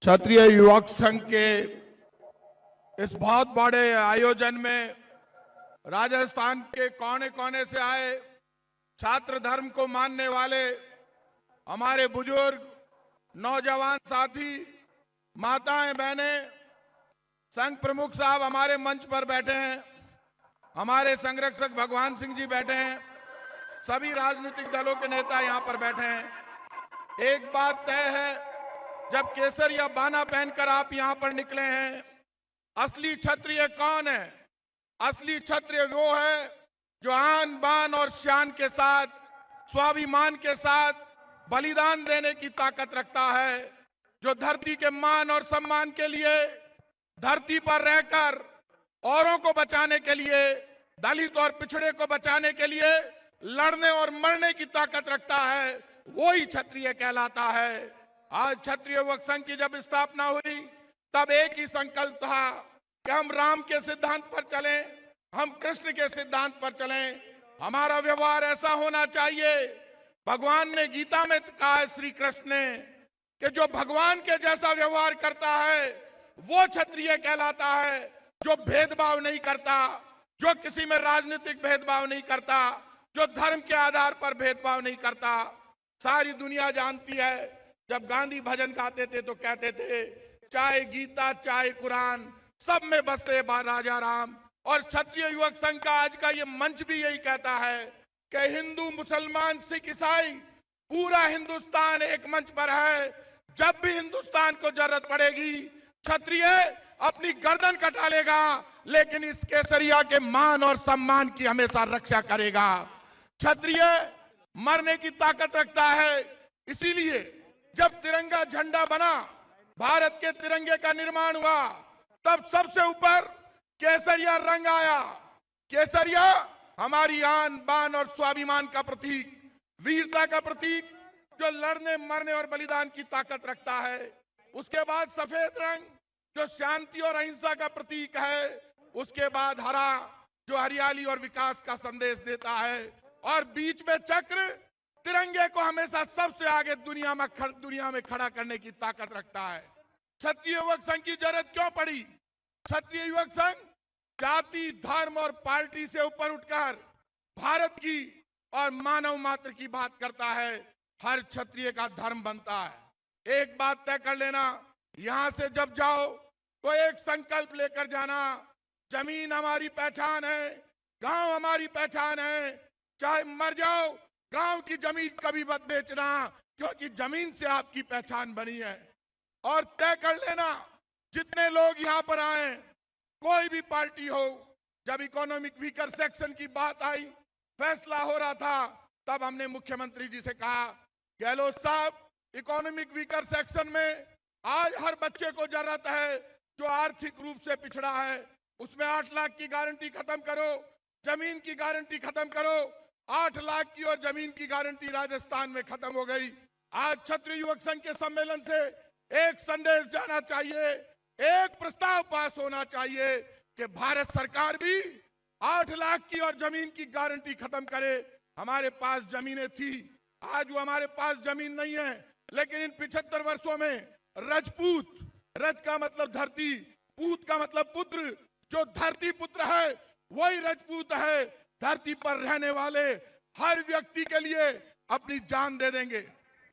क्षत्रिय युवक संघ के इस बहुत बड़े आयोजन में राजस्थान के कोने कोने से आए छात्र धर्म को मानने वाले हमारे बुजुर्ग, नौजवान साथी, माताएं, बहनें, संघ प्रमुख साहब हमारे मंच पर बैठे हैं, हमारे संरक्षक भगवान सिंह जी बैठे हैं, सभी राजनीतिक दलों के नेता यहां पर बैठे हैं। एक बात तय है, जब केसर या बाना पहनकर आप यहां पर निकले हैं, असली क्षत्रिय कौन है? असली क्षत्रिय वो है जो आन बान और शान के साथ, स्वाभिमान के साथ बलिदान देने की ताकत रखता है, जो धरती के मान और सम्मान के लिए धरती पर रहकर औरों को बचाने के लिए, दलित और पिछड़े को बचाने के लिए लड़ने और मरने की ताकत रखता है, वो ही क्षत्रिय कहलाता है। आज क्षत्रिय युवक संघ की जब स्थापना हुई तब एक ही संकल्प था कि हम राम के सिद्धांत पर चलें, हम कृष्ण के सिद्धांत पर चलें, हमारा व्यवहार ऐसा होना चाहिए। भगवान ने गीता में कहा है, श्री कृष्ण ने, कि जो भगवान के जैसा व्यवहार करता है वो क्षत्रिय कहलाता है, जो भेदभाव नहीं करता, जो किसी में राजनीतिक भेदभाव नहीं करता, जो धर्म के आधार पर भेदभाव नहीं करता। सारी दुनिया जानती है, जब गांधी भजन गाते थे तो कहते थे, चाहे गीता चाहे कुरान सब में बसते राजा राम। और क्षत्रिय युवक संघ का आज का ये मंच भी यही कहता है कि हिंदू, मुसलमान, सिख, ईसाई, पूरा हिंदुस्तान एक मंच पर है। जब भी हिंदुस्तान को जरूरत पड़ेगी, क्षत्रिय अपनी गर्दन कटा लेगा, लेकिन इस केसरिया के मान और सम्मान की हमेशा रक्षा करेगा। क्षत्रिय मरने की ताकत रखता है। इसीलिए जब तिरंगा झंडा बना, भारत के तिरंगे का निर्माण हुआ, तब सबसे ऊपर केसरिया रंग आया। केसरिया हमारी आन बान और स्वाभिमान का प्रतीक, वीरता का प्रतीक, जो लड़ने, मरने और बलिदान की ताकत रखता है। उसके बाद सफेद रंग, जो शांति और अहिंसा का प्रतीक है। उसके बाद हरा, जो हरियाली और विकास का संदेश देता है। और बीच में चक्र, तिरंगे को हमेशा सबसे आगे दुनिया में खड़ा करने की ताकत रखता है। क्षत्रिय युवक संघ की जरूरत क्यों पड़ी? क्षत्रिय युवक संघ जाति, धर्म और पार्टी से ऊपर उठकर भारत की और मानव मात्र की बात करता है। हर क्षत्रिय का धर्म बनता है। एक बात तय कर लेना, यहां से जब जाओ तो एक संकल्प लेकर जाना, जमीन हमारी पहचान है, गांव हमारी पहचान है, चाहे मर जाओ गांव की जमीन कभी मत बेचना, क्योंकि जमीन से आपकी पहचान बनी है। और तय कर लेना, जितने लोग यहां पर आए, कोई भी पार्टी हो, जब इकोनॉमिक वीकर सेक्शन की बात आई, फैसला हो रहा था, तब हमने मुख्यमंत्री जी से कहा, गहलोत साहब, इकोनॉमिक वीकर सेक्शन में आज हर बच्चे को जरूरत है जो आर्थिक रूप से पिछड़ा है, उसमें 8 लाख की गारंटी खत्म करो, जमीन की गारंटी खत्म करो। 8 लाख की और जमीन की गारंटी राजस्थान में खत्म हो गई। आज क्षत्रिय युवक संघ के सम्मेलन से एक संदेश जाना चाहिए, एक प्रस्ताव पास होना चाहिए कि भारत सरकार भी 8 लाख की और जमीन की गारंटी खत्म करे। हमारे पास जमीनें थी, आज वो हमारे पास जमीन नहीं है, लेकिन इन 75 वर्षों में रजपूत, रज का मतलब धरती, पूत का मतलब पुत्र, जो धरती पुत्र है वही रजपूत है। धरती पर रहने वाले हर व्यक्ति के लिए अपनी जान दे देंगे,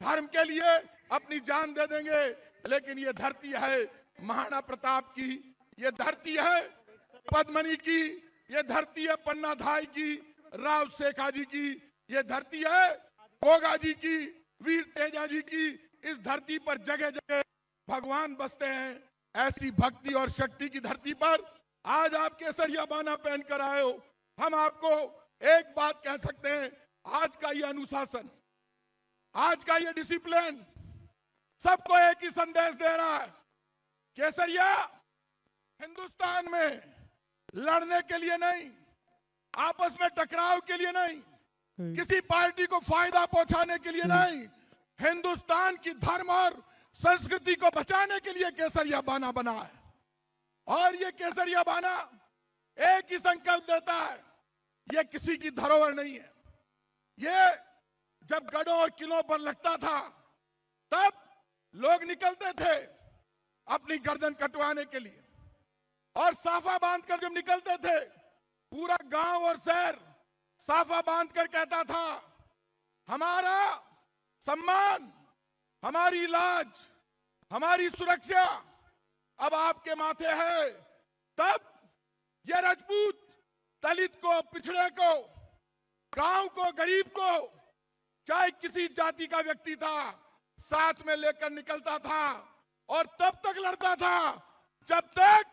धर्म के लिए अपनी जान दे देंगे। लेकिन ये धरती है महाराणा प्रताप की, ये धरती है पद्मनी की, ये धरती है पन्ना धाई की, राव शेखाजी की, ये धरती है गोगा जी की, वीर तेजा जी की। इस धरती पर जगह जगह भगवान बसते हैं। ऐसी भक्ति और शक्ति की धरती पर आज आप केसरिया बाना पहनकर आए हो। हम आपको एक बात कह सकते हैं, आज का ये अनुशासन, आज का ये डिसिप्लिन सबको एक ही संदेश दे रहा है। केसरिया हिंदुस्तान में लड़ने के लिए नहीं, आपस में टकराव के लिए नहीं, किसी पार्टी को फायदा पहुंचाने के लिए नहीं, हिंदुस्तान की धर्म और संस्कृति को बचाने के लिए केसरिया बाना बना है। और ये केसरिया बाना एक ही संकल्प देता है, ये किसी की धरोहर नहीं है। ये जब गढ़ों और किलों पर लगता था, तब लोग निकलते थे, अपनी गर्दन कटवाने के लिए। और साफा बांधकर जब निकलते थे, पूरा गांव और शहर साफा बांधकर कहता था, हमारा सम्मान, हमारी लाज, हमारी सुरक्षा अब आपके माथे है। तब यह राजपूत दलित को, पिछड़े को, गांव को, गरीब को, चाहे किसी जाति का व्यक्ति था, साथ में लेकर निकलता था और तब तक लड़ता था जब तक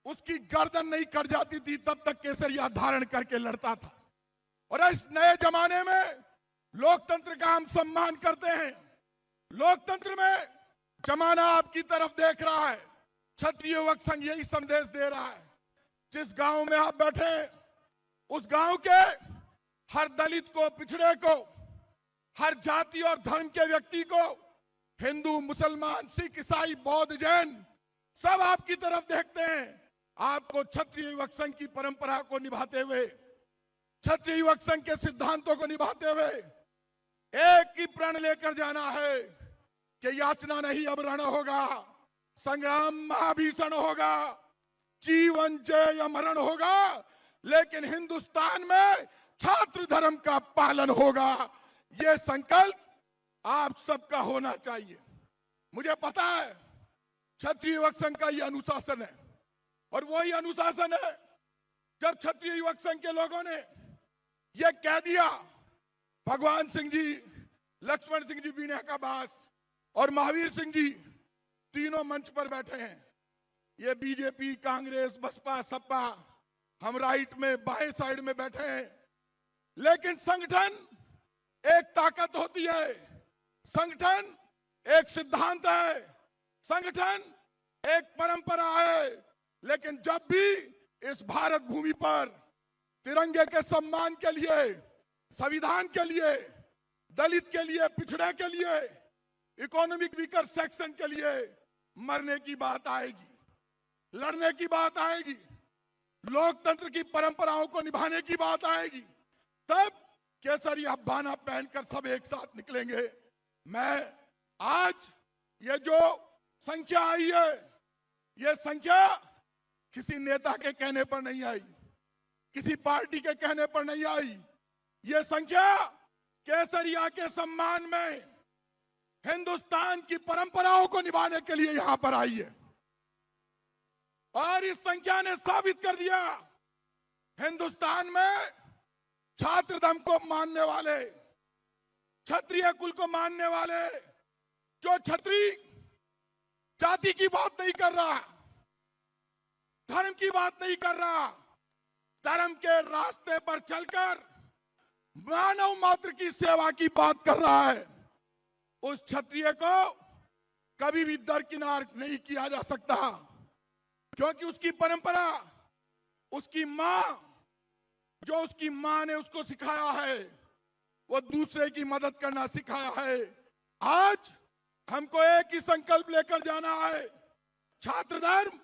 उसकी गर्दन नहीं कट जाती थी, तब तक केसरिया धारण करके लड़ता था। और इस नए जमाने में लोकतंत्र का हम सम्मान करते हैं। लोकतंत्र में जमाना आपकी तरफ देख रहा है। क्षत्रिय युवक संघ यही संदेश दे रहा है। जिस गांव में आप बैठे, उस गांव के हर दलित को, पिछड़े को, हर जाति और धर्म के व्यक्ति को, हिंदू, मुसलमान, सिख, ईसाई, बौद्ध, जैन, सब आपकी तरफ देखते हैं। आपको क्षत्रिय युवक संघ की परंपरा को निभाते हुए, क्षत्रिय युवक संघ के सिद्धांतों को निभाते हुए एक ही प्रण लेकर जाना है कि याचना नहीं, अब रण होगा, संग्राम महाभीषण होगा, जीवन जय या मरण होगा, लेकिन हिंदुस्तान में छात्र धर्म का पालन होगा। यह संकल्प आप सबका होना चाहिए। मुझे पता है क्षत्रिय युवक संघ का यह अनुशासन है, और वही अनुशासन है जब क्षत्रिय युवक संघ के लोगों ने यह कह दिया, भगवान सिंह जी, लक्ष्मण सिंह जी बीना का बास और महावीर सिंह जी तीनों मंच पर बैठे हैं। ये बीजेपी, कांग्रेस, बसपा, सपा, हम राइट में, बाएं साइड में बैठे हैं, लेकिन संगठन एक ताकत होती है, संगठन एक सिद्धांत है, संगठन एक परंपरा है। लेकिन जब भी इस भारत भूमि पर तिरंगे के सम्मान के लिए, संविधान के लिए, दलित के लिए, पिछड़े के लिए, इकोनॉमिक वीकर सेक्शन के लिए मरने की बात आएगी, लड़ने की बात आएगी, लोकतंत्र की परंपराओं को निभाने की बात आएगी, तब केसरिया बाना पहनकर सब एक साथ निकलेंगे। मैं आज ये जो संख्या आई है, ये संख्या किसी नेता के कहने पर नहीं आई, किसी पार्टी के कहने पर नहीं आई। ये संख्या केसरिया के सम्मान में, हिंदुस्तान की परंपराओं को निभाने के लिए यहां पर आई है। और इस संख्या ने साबित कर दिया, हिंदुस्तान में छात्र धर्म को मानने वाले, क्षत्रिय कुल को मानने वाले, जो क्षत्रिय जाति की बात नहीं कर रहा, धर्म की बात नहीं कर रहा, धर्म के रास्ते पर चलकर मानव मात्र की सेवा की बात कर रहा है, उस क्षत्रिय को कभी भी दरकिनार नहीं किया जा सकता, क्योंकि उसकी परंपरा, उसकी मां, जो उसकी मां ने उसको सिखाया है, वो दूसरे की मदद करना सिखाया है। आज हमको एक ही संकल्प लेकर जाना है। छात्र धर्म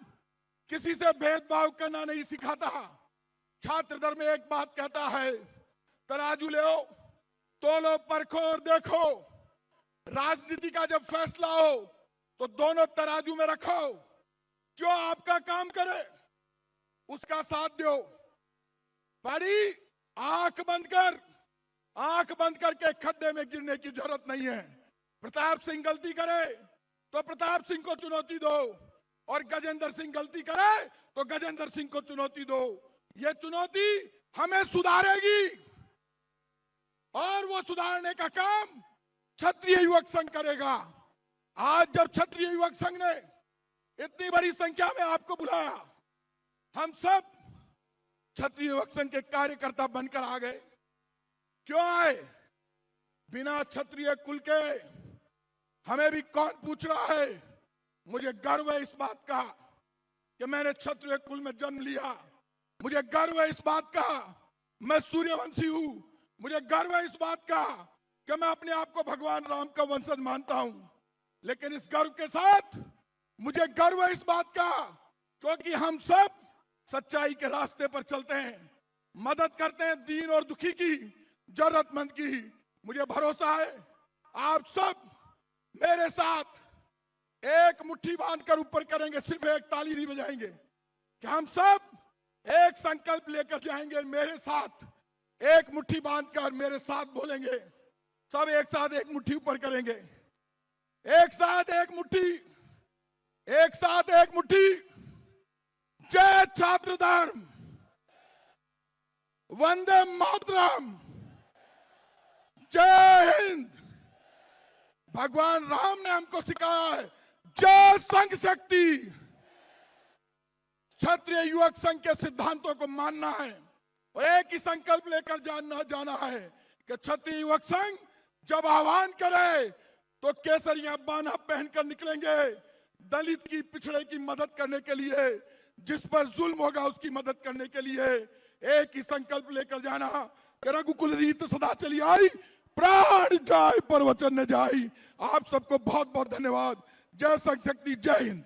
किसी से भेदभाव करना नहीं सिखाता। छात्र धर्म एक बात कहता है, तराजू ले, तोलो, परखो और देखो। राजनीति का जब फैसला हो तो दोनों तराजू में रखो, जो आपका काम करे उसका साथ दो। बड़ी आंख बंद करके खड्डे में गिरने की जरूरत नहीं है। प्रताप सिंह गलती करे तो प्रताप सिंह को चुनौती दो, और गजेंद्र सिंह गलती करे तो गजेंद्र सिंह को चुनौती दो। ये चुनौती हमें सुधारेगी, और वो सुधारने का काम क्षत्रिय युवक संघ करेगा। आज जब क्षत्रिय युवक संघ ने इतनी बड़ी संख्या में आपको बुलाया, हम सब क्षत्रिय युवक संघ के कार्यकर्ता बनकर आ गए। क्यों आए? बिना क्षत्रिय कुल के हमें भी कौन पूछ रहा है। मुझे गर्व है इस बात का कि मैंने क्षत्रिय कुल में जन्म लिया। मुझे गर्व है इस बात का मैं सूर्यवंशी हूं। मुझे गर्व है इस बात का कि मैं अपने आप को भगवान राम का वंशज मानता हूं। लेकिन इस गर्व के साथ मुझे गर्व है इस बात का, क्योंकि हम सब सच्चाई के रास्ते पर चलते हैं, मदद करते हैं दीन और दुखी की, जरूरतमंद की। मुझे भरोसा है आप सब मेरे साथ एक मुट्ठी बांधकर ऊपर करेंगे, सिर्फ एक ताली नहीं बजाएंगे, कि हम सब एक संकल्प लेकर जाएंगे मेरे साथ। एक मुट्ठी बांधकर मेरे साथ बोलेंगे, सब एक साथ एक मुट्ठी ऊपर करेंगे, एक साथ एक मुट्ठी, एक साथ एक मुट्ठी। जय छात्र धर्म, वंदे मातरम, जय हिंद। भगवान राम ने हमको सिखाया है, जय संघ शक्ति। क्षत्रिय युवक संघ के सिद्धांतों को मानना है और एक ही संकल्प लेकर जाना है कि क्षत्रिय युवक संघ जब आह्वान करे तो केसरिया बाना पहनकर निकलेंगे, दलित की पिछड़े की मदद करने के लिए, जिस पर जुल्म होगा उसकी मदद करने के लिए। एक ही संकल्प लेकर जाना, रघुकुल रीत सदा चली आई, प्राण जाए पर वचन न जाई। आप सबको बहुत बहुत धन्यवाद। जय संघ शक्ति, जय हिंद।